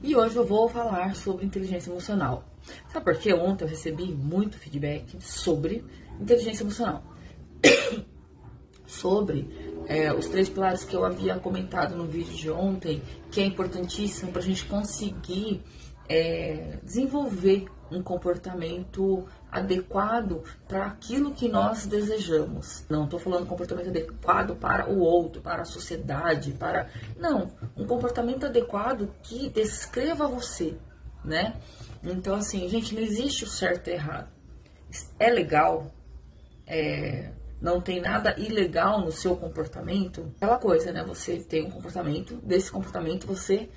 E hoje eu vou falar sobre inteligência emocional. Sabe por quê? Ontem eu recebi muito feedback sobre inteligência emocional. Sobre os 3 pilares que eu havia comentado no vídeo de ontem, que é importantíssimo para a gente conseguir desenvolver um comportamento adequado para aquilo que nós desejamos. Não estou falando comportamento adequado para o outro, para a sociedade, para... Não, um comportamento adequado que descreva você, né? Então, assim, gente, não existe o certo e errado. É legal, não tem nada ilegal no seu comportamento. Aquela coisa, né? Você tem um comportamento, desse comportamento você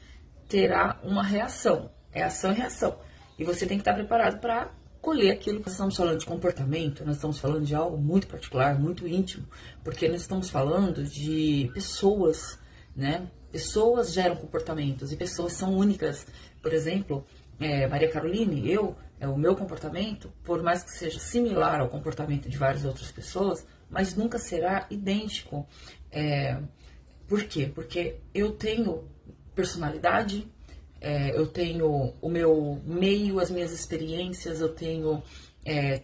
terá uma reação. É ação e reação. E você tem que estar preparado para colher aquilo que nós estamos falando de comportamento. Nós estamos falando de algo muito particular, muito íntimo. Porque nós estamos falando de pessoas, né? Pessoas geram comportamentos e pessoas são únicas. Por exemplo, Maria Caroline, o meu comportamento, por mais que seja similar ao comportamento de várias outras pessoas, mas nunca será idêntico. Por quê? Porque eu tenho personalidade, eu tenho o meu meio, as minhas experiências, eu tenho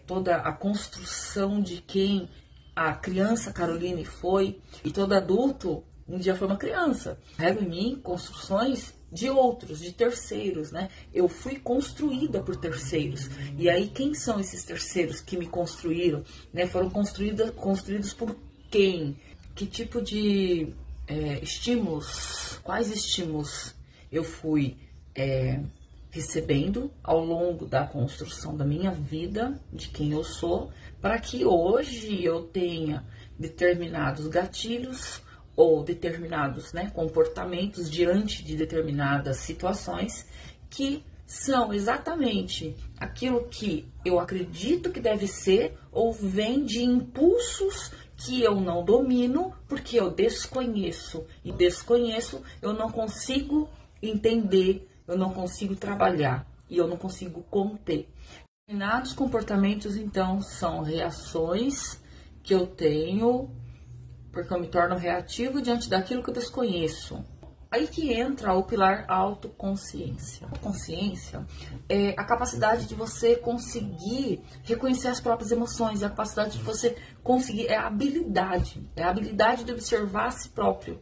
toda a construção de quem a criança Caroline foi, e todo adulto um dia foi uma criança. Carrego em mim construções de outros, de terceiros, né? Eu fui construída por terceiros. E aí, quem são esses terceiros que me construíram? Né? Foram construídos por quem? Que tipo de estímulos? Quais estímulos eu fui recebendo ao longo da construção da minha vida, de quem eu sou, para que hoje eu tenha determinados gatilhos ou determinados, né, comportamentos diante de determinadas situações que são exatamente aquilo que eu acredito que deve ser ou vem de impulsos que eu não domino porque eu desconheço. E desconheço, eu não consigo entender, eu não consigo trabalhar e eu não consigo conter. Determinados comportamentos, então, são reações que eu tenho porque eu me torno reativo diante daquilo que eu desconheço. Aí que entra o pilar autoconsciência. Autoconsciência é a capacidade de você conseguir reconhecer as próprias emoções, é a capacidade de você conseguir, é a habilidade de observar a si próprio,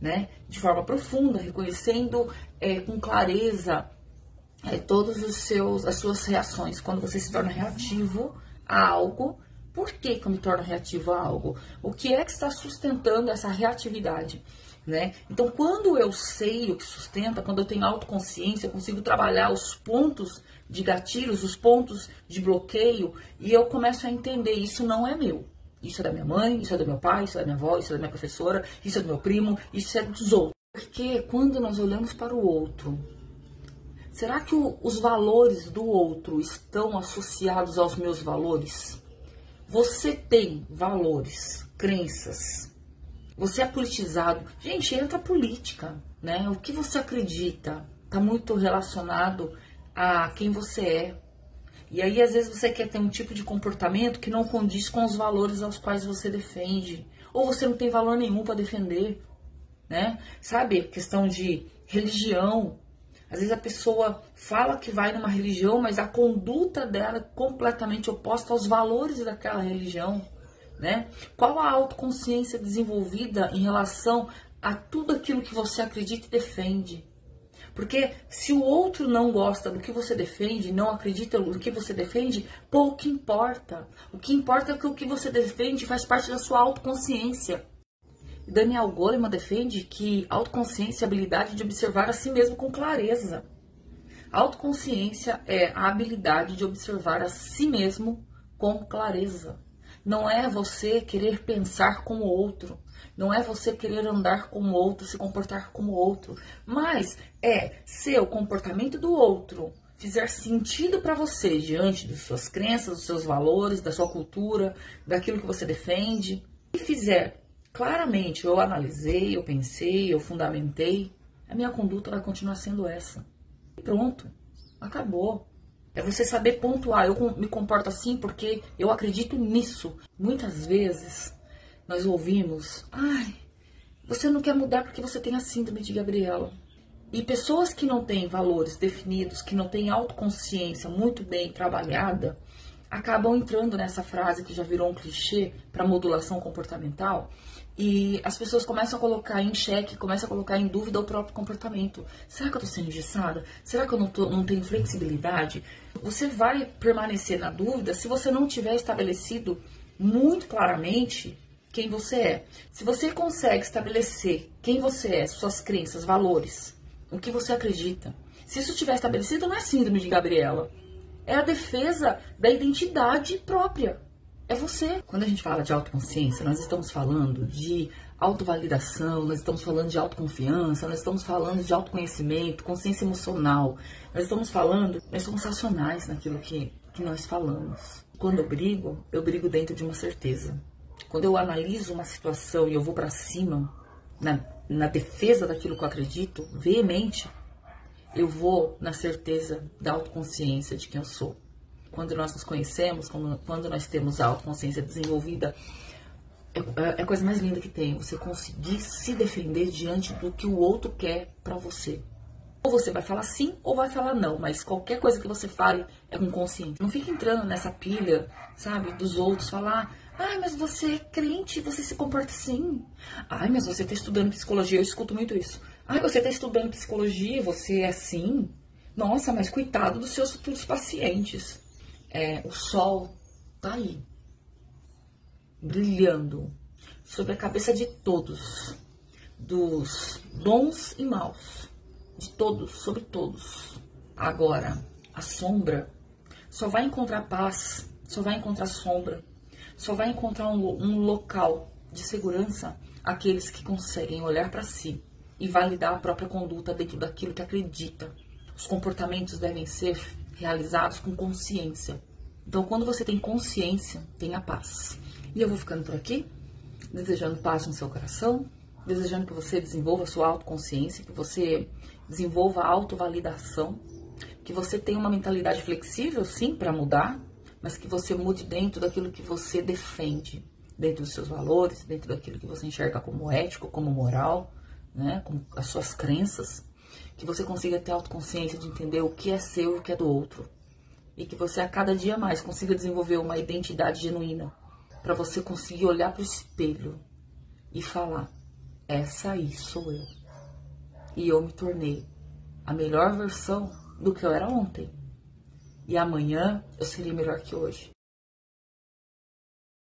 né? De forma profunda, reconhecendo com clareza todas as suas reações. Quando você se torna reativo a algo, por que eu me torno reativo a algo? O que é que está sustentando essa reatividade? Né? Então, quando eu sei o que sustenta, quando eu tenho autoconsciência, eu consigo trabalhar os pontos de gatilhos, os pontos de bloqueio, e eu começo a entender, isso não é meu. Isso é da minha mãe, isso é do meu pai, isso é da minha avó, isso é da minha professora, isso é do meu primo, isso é dos outros. Porque quando nós olhamos para o outro, será que os valores do outro estão associados aos meus valores? Você tem valores, crenças, você é politizado. Gente, entra a política, né? O que você acredita está muito relacionado a quem você é. E aí, às vezes, você quer ter um tipo de comportamento que não condiz com os valores aos quais você defende. Ou você não tem valor nenhum para defender, né? Sabe, questão de religião. Às vezes a pessoa fala que vai numa religião, mas a conduta dela é completamente oposta aos valores daquela religião, né? Qual a autoconsciência desenvolvida em relação a tudo aquilo que você acredita e defende? Porque se o outro não gosta do que você defende, não acredita no que você defende, pouco importa. O que importa é que o que você defende faz parte da sua autoconsciência. Daniel Goleman defende que autoconsciência é a habilidade de observar a si mesmo com clareza. Autoconsciência é a habilidade de observar a si mesmo com clareza. Não é você querer pensar como o outro, não é você querer andar como o outro, se comportar como o outro, mas é se o comportamento do outro fizer sentido para você diante das suas crenças, dos seus valores, da sua cultura, daquilo que você defende, e fizer claramente, eu analisei, eu pensei, eu fundamentei, a minha conduta vai continuar sendo essa. E pronto, acabou. É você saber pontuar, eu me comporto assim porque eu acredito nisso. Muitas vezes nós ouvimos, ai, você não quer mudar porque você tem a síndrome de Gabriela. E pessoas que não têm valores definidos, que não têm autoconsciência muito bem trabalhada, acabam entrando nessa frase que já virou um clichê para modulação comportamental, e as pessoas começam a colocar em xeque, começam a colocar em dúvida o próprio comportamento. Será que eu estou sendo engessada? Será que eu não tenho flexibilidade? Você vai permanecer na dúvida se você não tiver estabelecido muito claramente quem você é. Se você consegue estabelecer quem você é, suas crenças, valores, o que você acredita, se isso estiver estabelecido, não é síndrome de Gabriela. É a defesa da identidade própria. É você. Quando a gente fala de autoconsciência, nós estamos falando de autovalidação, nós estamos falando de autoconfiança, nós estamos falando de autoconhecimento, consciência emocional. Nós estamos falando, nós somos racionais naquilo que nós falamos. Quando eu brigo dentro de uma certeza. Quando eu analiso uma situação e eu vou para cima, na defesa daquilo que eu acredito, veemente, eu vou na certeza da autoconsciência de quem eu sou. Quando nós nos conhecemos, quando nós temos a autoconsciência desenvolvida, é a coisa mais linda que tem. Você conseguir se defender diante do que o outro quer pra você. Ou você vai falar sim ou vai falar não, mas qualquer coisa que você fale é com consciência. Não fique entrando nessa pilha, sabe, dos outros falar: ai, mas você é crente, você se comporta assim. Ai, mas você tá estudando psicologia, eu escuto muito isso. Ai, você tá estudando psicologia, você é assim. Nossa, mas cuidado dos seus futuros pacientes. O sol tá aí, brilhando sobre a cabeça de todos, dos bons e maus, de todos, sobre todos. Agora, a sombra só vai encontrar paz, só vai encontrar sombra, só vai encontrar um local de segurança aqueles que conseguem olhar para si e validar a própria conduta dentro daquilo que acredita. Os comportamentos devem ser realizados com consciência. Então, quando você tem consciência, tenha paz. E eu vou ficando por aqui, desejando paz no seu coração, desejando que você desenvolva a sua autoconsciência, que você desenvolva a autovalidação, que você tenha uma mentalidade flexível, sim, para mudar, mas que você mude dentro daquilo que você defende, dentro dos seus valores, dentro daquilo que você enxerga como ético, como moral, né, como as suas crenças, que você consiga ter autoconsciência de entender o que é seu e o que é do outro. E que você a cada dia mais consiga desenvolver uma identidade genuína para você conseguir olhar para o espelho e falar: essa aí sou eu. E eu me tornei a melhor versão do que eu era ontem. E amanhã eu serei melhor que hoje.